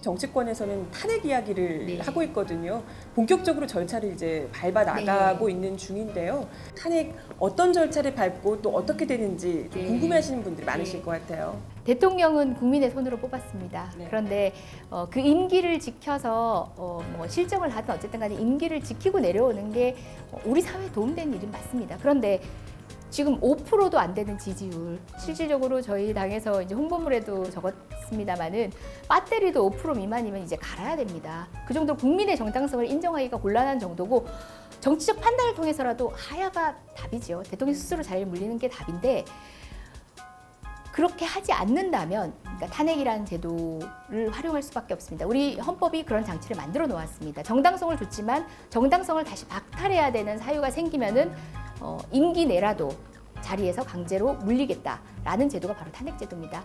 정치권에서는 탄핵 이야기를 네. 하고 있거든요. 본격적으로 절차를 이제 밟아 나가고 있는 중인데요. 탄핵 어떤 절차를 밟고 또 어떻게 되는지 좀 네. 궁금해하시는 분들이 많으실 네. 것 같아요. 대통령은 국민의 손으로 뽑았습니다. 네. 그런데 그 임기를 지켜서 뭐 실정을 하든 어쨌든 간에 임기를 지키고 내려오는 게 우리 사회에 도움되는 일은 맞습니다. 그런데 지금 5%도 안 되는 지지율, 실질적으로 저희 당에서 이제 홍보물에도 적었습니다만은 배터리도 5% 미만이면 이제 갈아야 됩니다. 그 정도로 국민의 정당성을 인정하기가 곤란한 정도고 정치적 판단을 통해서라도 하야가 답이죠. 대통령 스스로 자리를 물리는 게 답인데 그렇게 하지 않는다면 그러니까 탄핵이라는 제도를 활용할 수밖에 없습니다. 우리 헌법이 그런 장치를 만들어 놓았습니다. 정당성을 줬지만 정당성을 다시 박탈해야 되는 사유가 생기면은 임기 내라도 자리에서 강제로 물리겠다라는 제도가 바로 탄핵제도입니다.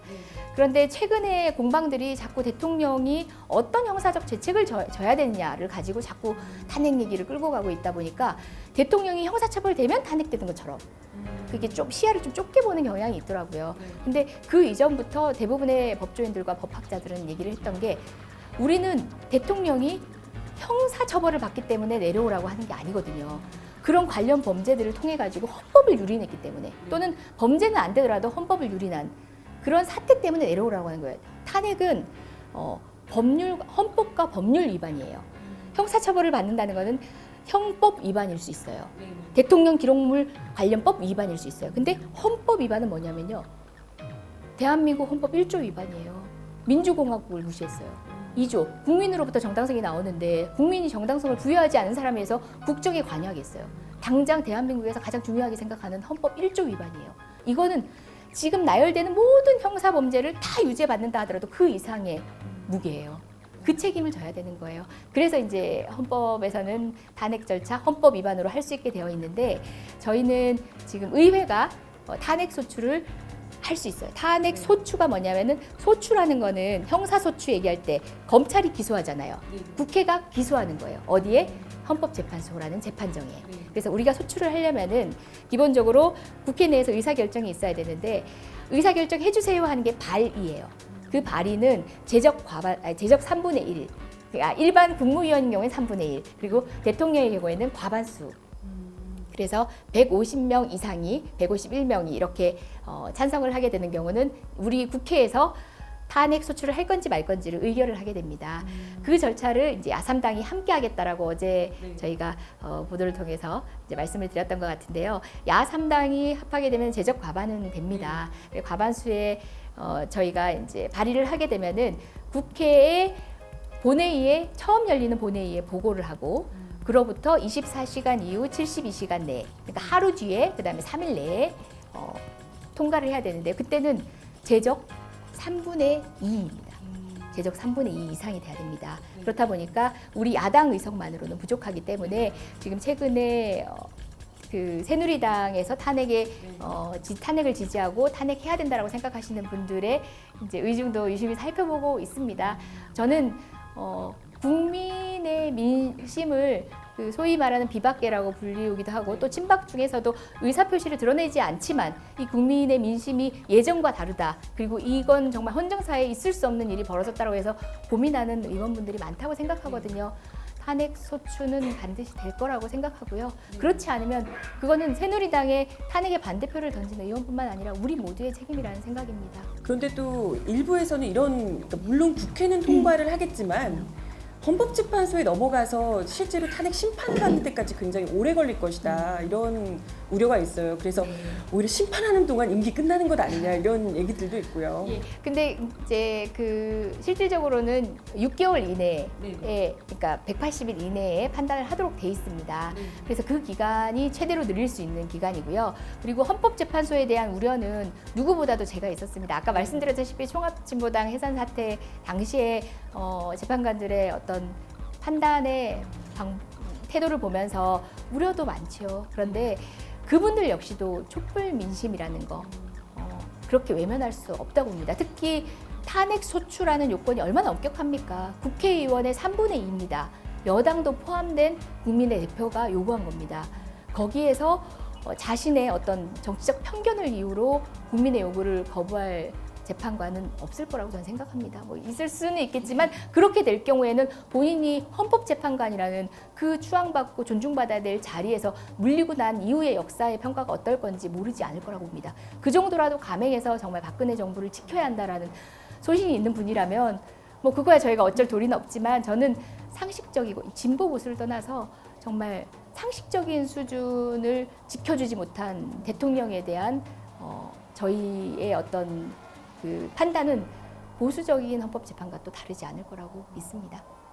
그런데 최근에 공방들이 자꾸 대통령이 어떤 형사적 죄책을 져야 되느냐를 가지고 자꾸 탄핵 얘기를 끌고 가고 있다 보니까 대통령이 형사처벌되면 탄핵되는 것처럼 그게 좀 시야를 좀 좁게 보는 경향이 있더라고요. 근데 그 이전부터 대부분의 법조인들과 법학자들은 얘기를 했던 게 우리는 대통령이 형사처벌을 받기 때문에 내려오라고 하는 게 아니거든요. 그런 관련 범죄들을 통해 가지고 헌법을 유린했기 때문에 또는 범죄는 안 되더라도 헌법을 유린한 그런 사태 때문에 내려오라고 하는 거예요. 탄핵은 헌법과 법률 위반이에요. 형사처벌을 받는다는 것은 형법 위반일 수 있어요. 대통령 기록물 관련법 위반일 수 있어요. 근데 헌법 위반은 뭐냐면요. 대한민국 헌법 1조 위반이에요. 민주공화국을 무시했어요. 2조 국민으로부터 정당성이 나오는데 국민이 정당성을 부여하지 않은 사람에 의해서 국정에 관여하겠어요. 당장 대한민국에서 가장 중요하게 생각하는 헌법 1조 위반이에요. 이거는 지금 나열되는 모든 형사 범죄를 다 유죄받는다 하더라도 그 이상의 무게예요. 그 책임을 져야 되는 거예요. 그래서 이제 헌법에서는 탄핵 절차 헌법 위반으로 할 수 있게 되어 있는데 저희는 지금 의회가 탄핵 소추를 할 수 있어요. 탄핵 소추가 뭐냐면은 소추라는 거는 형사소추 얘기할 때 검찰이 기소하잖아요. 국회가 기소하는 거예요. 어디에? 헌법재판소라는 재판정에. 그래서 우리가 소추를 하려면은 기본적으로 국회 내에서 의사결정이 있어야 되는데 의사결정 해주세요 하는 게 발의예요. 그 발의는 제적 3분의 1. 일반 국무위원인 경우에는 3분의 1. 그리고 대통령의 경우에는 과반수. 그래서 150명 이상이 151명이 이렇게 찬성을 하게 되는 경우는 우리 국회에서 탄핵 소추를 할 건지 말 건지를 의결을 하게 됩니다. 그 절차를 이제 야3당이 함께 하겠다라고 어제 저희가 보도를 통해서 이제 말씀을 드렸던 것 같은데요. 야3당이 합하게 되면 제적 과반은 됩니다. 과반수에 저희가 이제 발의를 하게 되면은 국회의 본회의에 처음 열리는 본회의에 보고를 하고 그로부터 24시간 이후 72시간 내에, 그러니까 하루 뒤에, 그 다음에 3일 내에 통과를 해야 되는데 그때는 제적 3분의 2입니다. 제적 3분의 2 이상이 돼야 됩니다. 그렇다 보니까 우리 야당 의석만으로는 부족하기 때문에 지금 최근에 그 새누리당에서 탄핵을 지지하고 탄핵해야 된다라고 생각하시는 분들의 이제 의중도 유심히 살펴보고 있습니다. 저는 국민의 민심을 그 소위 말하는 비박계라고 불리우기도 하고 또 친박 중에서도 의사표시를 드러내지 않지만 이 국민의 민심이 예전과 다르다. 그리고 이건 정말 헌정사에 있을 수 없는 일이 벌어졌다고 해서 고민하는 의원분들이 많다고 생각하거든요. 탄핵 소추는 반드시 될 거라고 생각하고요. 그렇지 않으면 그거는 새누리당의 탄핵에 반대표를 던진 의원뿐만 아니라 우리 모두의 책임이라는 생각입니다. 그런데 또 일부에서는 그러니까 물론 국회는 통과를 하겠지만 헌법재판소에 넘어가서 실제로 탄핵 심판을 받는 데까지 굉장히 오래 걸릴 것이다 이런 우려가 있어요. 그래서 오히려 심판하는 동안 임기 끝나는 것 아니냐 이런 얘기들도 있고요. 예. 근데 이제 그 실질적으로는 6개월 이내에, 그러니까 180일 이내에 판단을 하도록 돼 있습니다. 그래서 그 기간이 최대로 늘릴 수 있는 기간이고요. 그리고 헌법재판소에 대한 우려는 누구보다도 제가 있었습니다. 아까 말씀드렸다시피 총합진보당 해산 사태 당시에 재판관들의 어떤 판단의 태도를 보면서 우려도 많죠. 그런데 그분들 역시도 촛불 민심이라는 거 그렇게 외면할 수 없다고 봅니다. 특히 탄핵 소추라는 요건이 얼마나 엄격합니까? 국회의원의 3분의 2입니다. 여당도 포함된 국민의 대표가 요구한 겁니다. 거기에서 자신의 어떤 정치적 편견을 이유로 국민의 요구를 거부할 재판관은 없을 거라고 저는 생각합니다. 뭐 있을 수는 있겠지만 그렇게 될 경우에는 본인이 헌법재판관이라는 그 추앙받고 존중받아야 될 자리에서 물리고 난 이후의 역사의 평가가 어떨 건지 모르지 않을 거라고 봅니다. 그 정도라도 감행해서 정말 박근혜 정부를 지켜야 한다라는 소신이 있는 분이라면 뭐 그거야 저희가 어쩔 도리는 없지만 저는 상식적이고 진보 보수를 떠나서 정말 상식적인 수준을 지켜주지 못한 대통령에 대한 저희의 어떤 그 판단은 보수적인 헌법재판과 또 다르지 않을 거라고 믿습니다.